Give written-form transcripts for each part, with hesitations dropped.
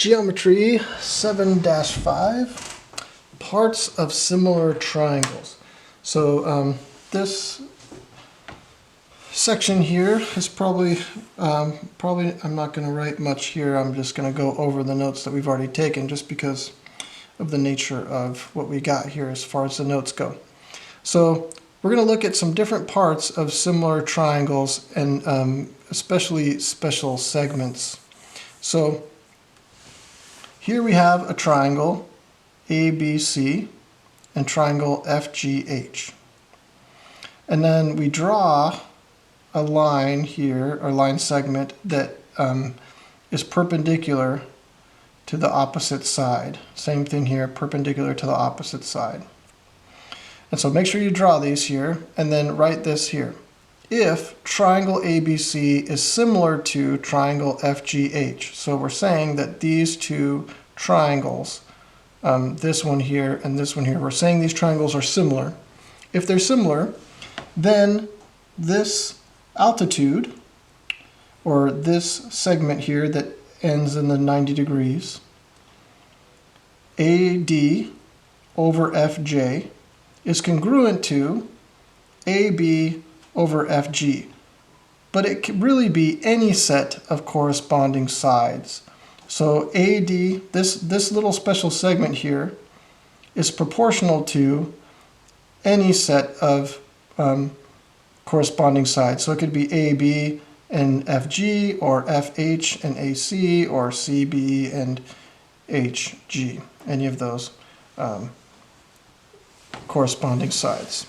Geometry 7-5, parts of similar triangles. So this section here is probably I'm not going to write much here. I'm just going to go over the notes that we've already taken just because of the nature of what we got here as far as the notes go. So we're going to look at some different parts of similar triangles and especially special segments. So here we have a triangle ABC and triangle FGH. And then we draw a line here, or line segment, that is perpendicular to the opposite side. Same thing here, perpendicular to the opposite side. And so make sure you draw these here, and then write this here. If triangle ABC is similar to triangle FGH, so we're saying that these two triangles, this one here and this one here, we're saying these triangles are similar. If they're similar, then this altitude, or this segment here that ends in the 90 degrees, AD over FJ, is congruent to AB over FG. But it can really be any set of corresponding sides. So AD, this little special segment here, is proportional to any set of corresponding sides. So it could be AB and FG, or FH and AC, or CB and HG, any of those corresponding sides.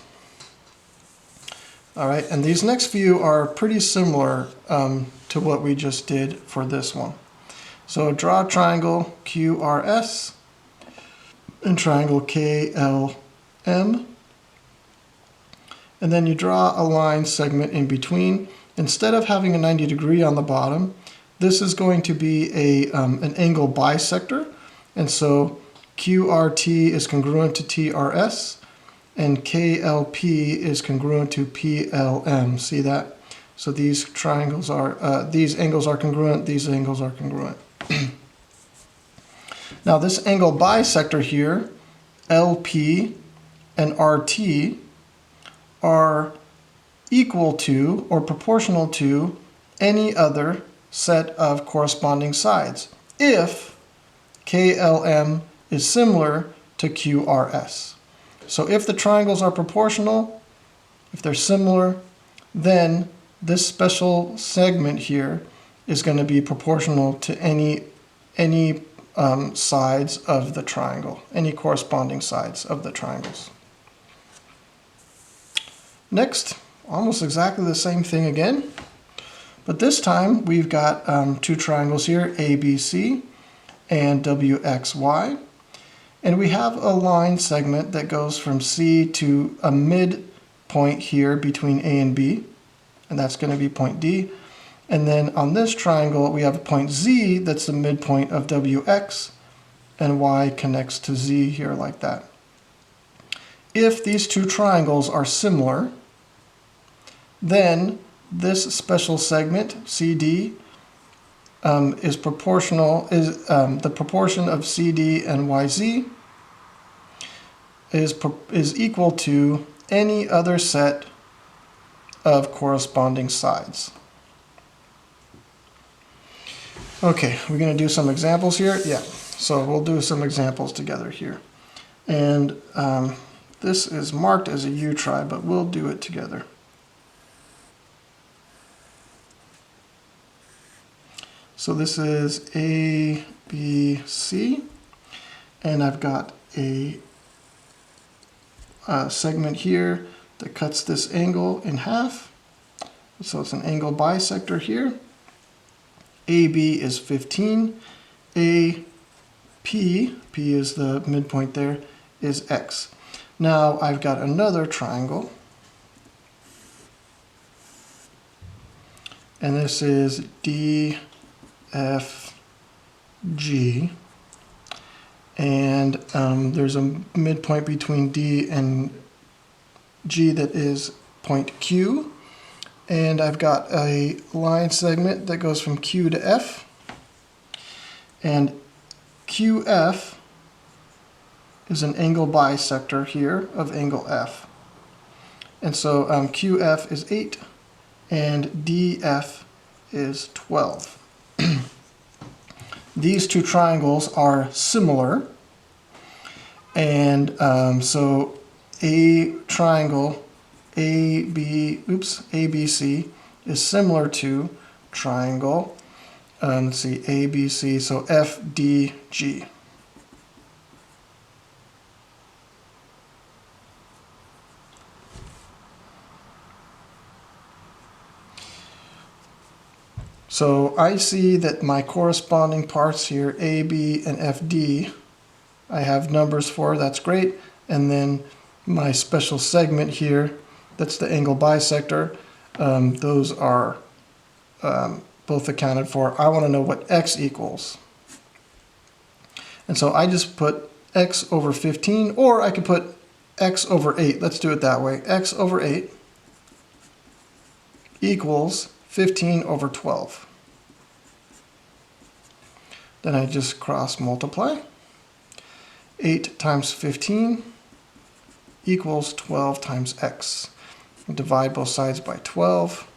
All right, and these next few are pretty similar to what we just did for this one. So draw a triangle QRS and triangle KLM. And then you draw a line segment in between. Instead of having a 90 degree on the bottom, this is going to be an angle bisector. And so QRT is congruent to TRS, and KLP is congruent to PLM. See that? So these triangles are, these angles are congruent, these angles are congruent. Now this angle bisector here, LP and RT, are equal to or proportional to any other set of corresponding sides if KLM is similar to QRS. So if the triangles are proportional, if they're similar, then this special segment here is going to be proportional to any sides of the triangle, any corresponding sides of the triangles. Next, almost exactly the same thing again, but this time we've got two triangles here, ABC and WXY, and we have a line segment that goes from C to a midpoint here between A and B, and that's going to be point D. And then on this triangle we have a point Z that's the midpoint of WX, and Y connects to Z here like that. If these two triangles are similar, then this special segment, CD, is proportional, the proportion of CD and YZ is equal to any other set of corresponding sides. Okay, we're going to do some examples here. Yeah, so we'll do some examples together here. And this is marked as a U-try, but we'll do it together. So this is A, B, C, and I've got a segment here that cuts this angle in half. So it's an angle bisector here. AB is 15, AP, P is the midpoint there, is X. Now I've got another triangle, and this is DFG, and there's a midpoint between D and G that is point Q, and I've got a line segment that goes from Q to F, and QF is an angle bisector here of angle F. And so QF is 8 and DF is 12. These two triangles are similar, and so a triangle ABC is similar to triangle, let's see, ABC, so FDG. So I see that my corresponding parts here, AB and FD, I have numbers for, that's great. And then my special segment here, that's the angle bisector, those are both accounted for. I want to know what X equals. And so I just put X over 15, or I could put X over 8. Let's do it that way. X over 8 equals 15 over 12. Then I just cross multiply. 8 times 15 equals 12 times X. Divide both sides by 12.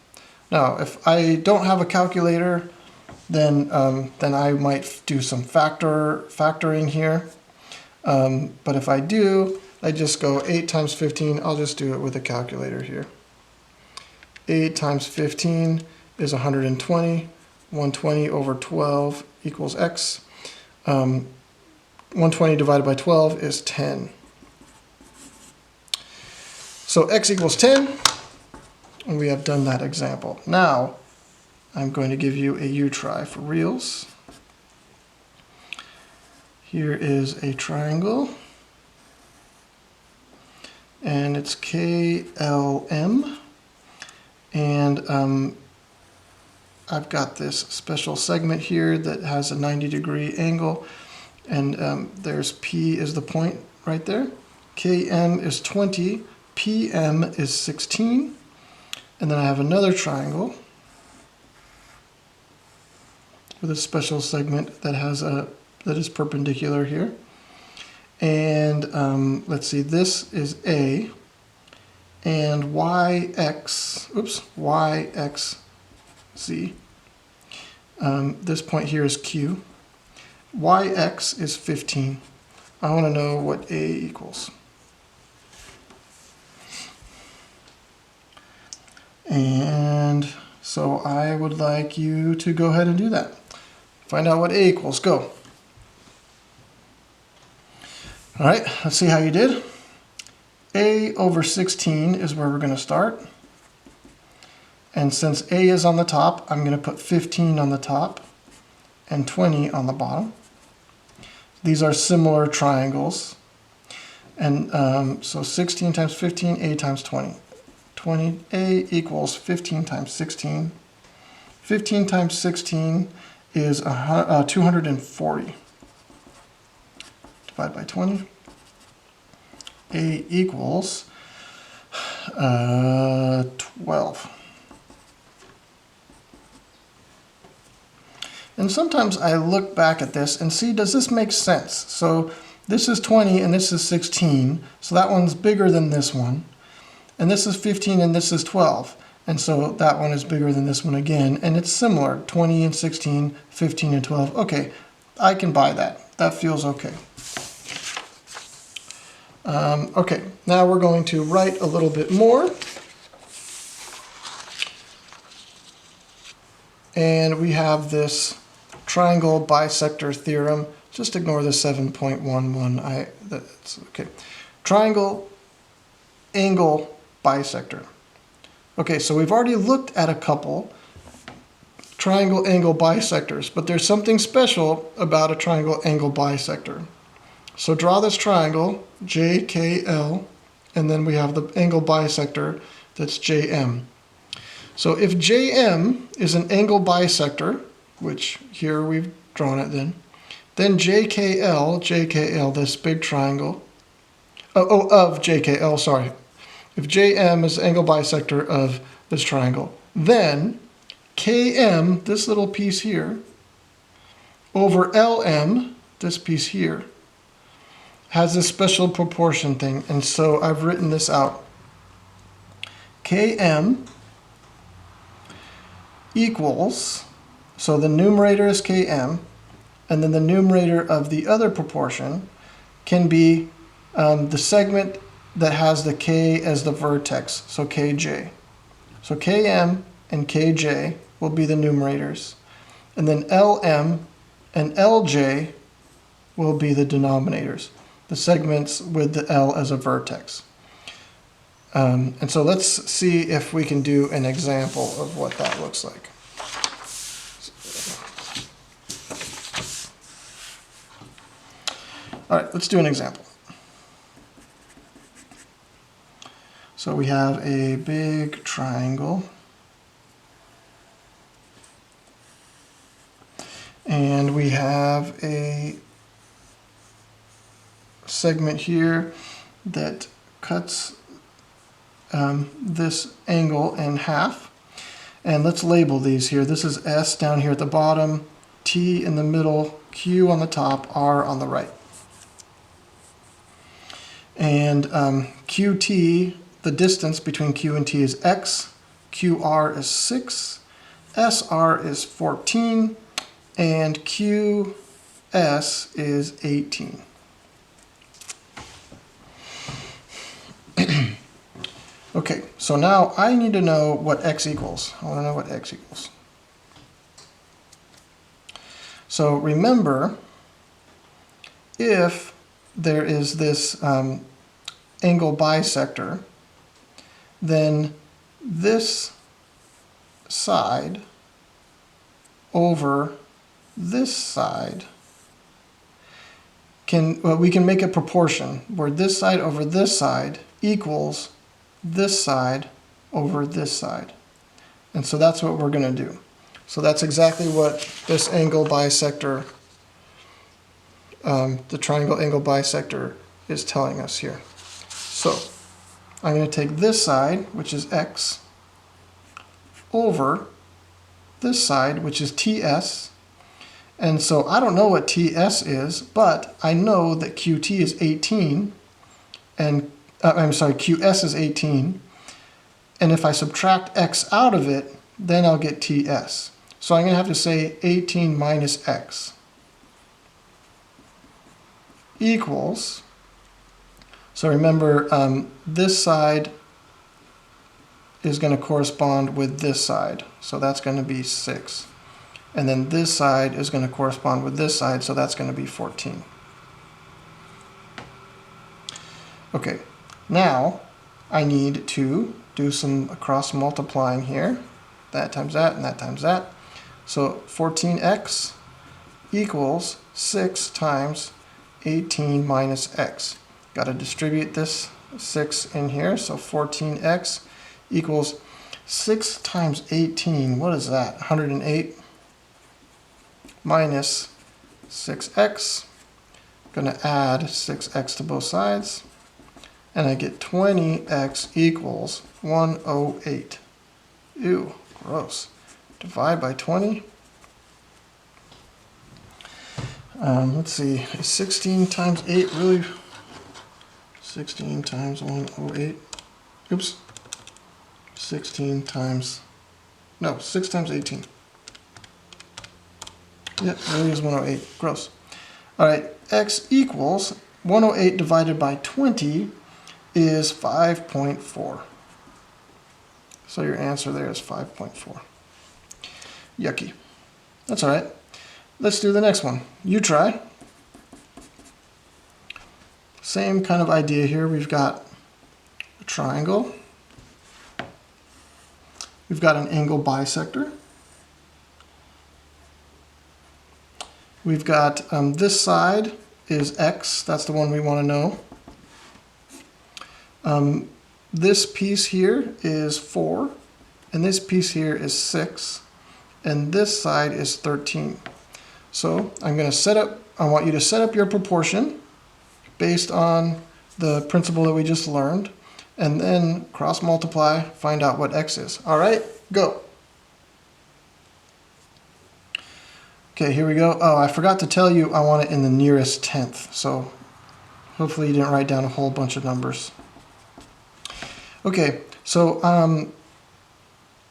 Now, if I don't have a calculator, then I might do some factoring here. But if I do, I just go 8 times 15. I'll just do it with a calculator here. 8 times 15 is 120. 120 over 12 equals X. 120 divided by 12 is 10. So X equals 10, and we have done that example. Now, I'm going to give you a U-try for reals. Here is a triangle, and it's KLM, and I've got this special segment here that has a 90-degree angle, and there's P is the point right there. KM is 20, PM is 16, and then I have another triangle with a special segment that has that is perpendicular here. And let's see, this is A, and YXZ. This point here is Q. YX is 15. I want to know what A equals. And so I would like you to go ahead and do that. Find out what A equals. Go. All right, let's see how you did. A over 16 is where we're going to start. And since A is on the top, I'm going to put 15 on the top and 20 on the bottom. These are similar triangles. And so 16 times 15, A times 20. 20A equals 15 times 16. 15 times 16 is 240. Divide by 20. A equals 12. And sometimes I look back at this and see, does this make sense? So this is 20 and this is 16, so that one's bigger than this one. And this is 15 and this is 12. And so that one is bigger than this one again, and it's similar, 20 and 16, 15 and 12. Okay, I can buy that. That feels okay. Okay, now we're going to write a little bit more. And we have this triangle bisector theorem. Just ignore the 7.11. That's okay. Triangle angle bisector. Okay, so we've already looked at a couple triangle angle bisectors, but there's something special about a triangle angle bisector. So draw this triangle, JKL, and then we have the angle bisector that's JM. So if JM is an angle bisector, which here we've drawn it then JKL, this big triangle, of JKL, sorry. If JM is angle bisector of this triangle, then KM, this little piece here, over LM, this piece here, has this special proportion thing, and so I've written this out. Km equals, so the numerator is Km, and then the numerator of the other proportion can be the segment that has the K as the vertex, so Kj. So Km and Kj will be the numerators, and then Lm and Lj will be the denominators, the segments with the L as a vertex. And so let's see if we can do an example of what that looks like. All right, let's do an example. So we have a big triangle, and we have a segment here that cuts this angle in half. And let's label these here. This is S down here at the bottom, T in the middle, Q on the top, R on the right. And QT, the distance between Q and T is X, QR is 6, SR is 14, and QS is 18. Okay, so now I need to know what X equals. I want to know what X equals. So remember, if there is this angle bisector, then this side over this side we can make a proportion where this side over this side equals this side over this side. And so that's what we're going to do. So that's exactly what this angle bisector, the triangle angle bisector, is telling us here. So I'm going to take this side, which is X, over this side, which is TS. And so I don't know what TS is, but I know that QT is 18, and QS is 18. And if I subtract X out of it, then I'll get TS. So I'm going to have to say 18 minus X equals, so remember, this side is going to correspond with this side, so that's going to be 6. And then this side is going to correspond with this side, so that's going to be 14. Okay, now I need to do some cross multiplying here. That times that and that times that. So 14x equals 6 times 18 minus x. Got to distribute this 6 in here, so 14x equals 6 times 18. What is that? 108 minus 6x. Going to add 6x to both sides, and I get 20x equals 108. Ew, gross. Divide by 20. Let's see, is 16 times 8 really? 16 times 108. Oops. 16 times, no, 6 times 18. Yep, really is 108. Gross. All right, x equals 108 divided by 20 is 5.4. So your answer there is 5.4. Yucky. That's all right. Let's do the next one. You try. Same kind of idea here. We've got a triangle. We've got an angle bisector. We've got this side is x. That's the one we want to know. This piece here is 4, and this piece here is 6, and this side is 13. So I'm going to set up, I want you to set up your proportion based on the principle that we just learned, and then cross multiply, find out what x is. All right, go. Okay, here we go. Oh, I forgot to tell you I want it in the nearest tenth. So hopefully you didn't write down a whole bunch of numbers. Okay, so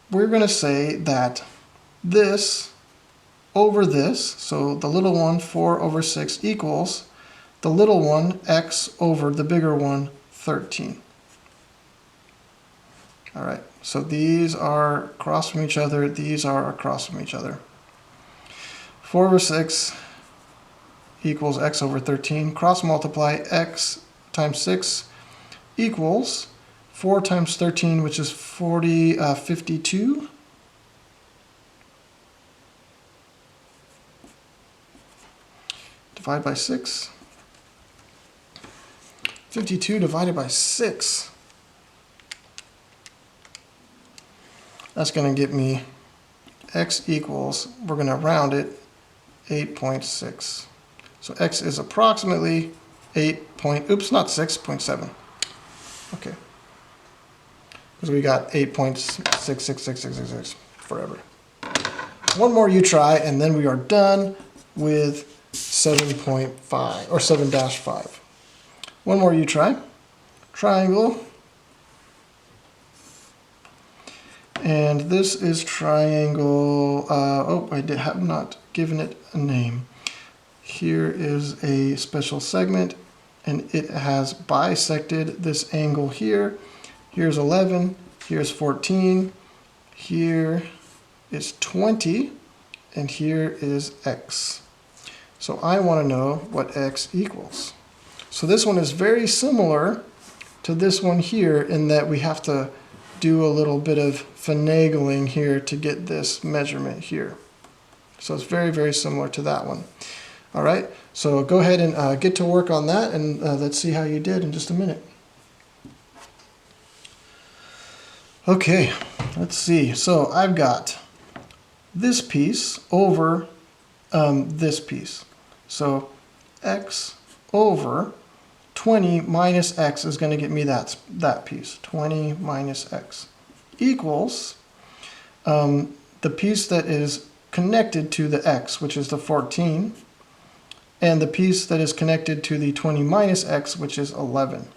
we're going to say that this over this, so the little one, 4 over 6, equals the little one, x, over the bigger one, 13. All right, so these are across from each other, these are across from each other. 4 over 6 equals x over 13. Cross multiply x times 6 equals 4 times 13, which is 52. Divide by 6. 52 divided by 6. That's going to get me x equals, we're going to round it, 8.6. So x is approximately 6.7. Okay. Because we got 8.66666 forever. One more you try, and then we are done with 7.5 or 7-5. One more you try. Triangle. And this is triangle, I have not given it a name. Here is a special segment, and it has bisected this angle here. Here's 11, here's 14, here is 20, and here is x. So I want to know what x equals. So this one is very similar to this one here in that we have to do a little bit of finagling here to get this measurement here. So it's very, very similar to that one. All right, so go ahead and get to work on that, and let's see how you did in just a minute. Okay, let's see. So I've got this piece over this piece. So x over 20 minus x is going to get me that piece. 20 minus x equals the piece that is connected to the x, which is the 14, and the piece that is connected to the 20 minus x, which is 11.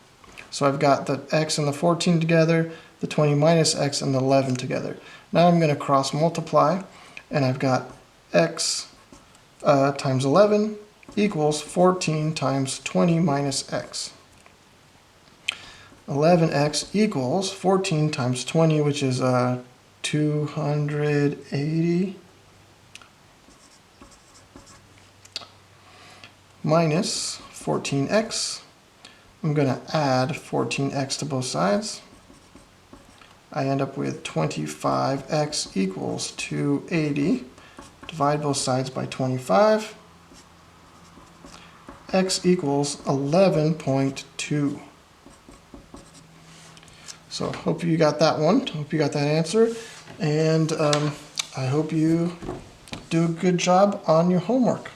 So I've got the x and the 14 together, the 20 minus x and the 11 together. Now I'm going to cross multiply, and I've got x times 11 equals 14 times 20 minus x. 11x equals 14 times 20, which is 280, minus 14x. I'm going to add 14x to both sides. I end up with 25x equals 280. Divide both sides by 25. X equals 11.2. So hope you got that one. Hope you got that answer. And I hope you do a good job on your homework.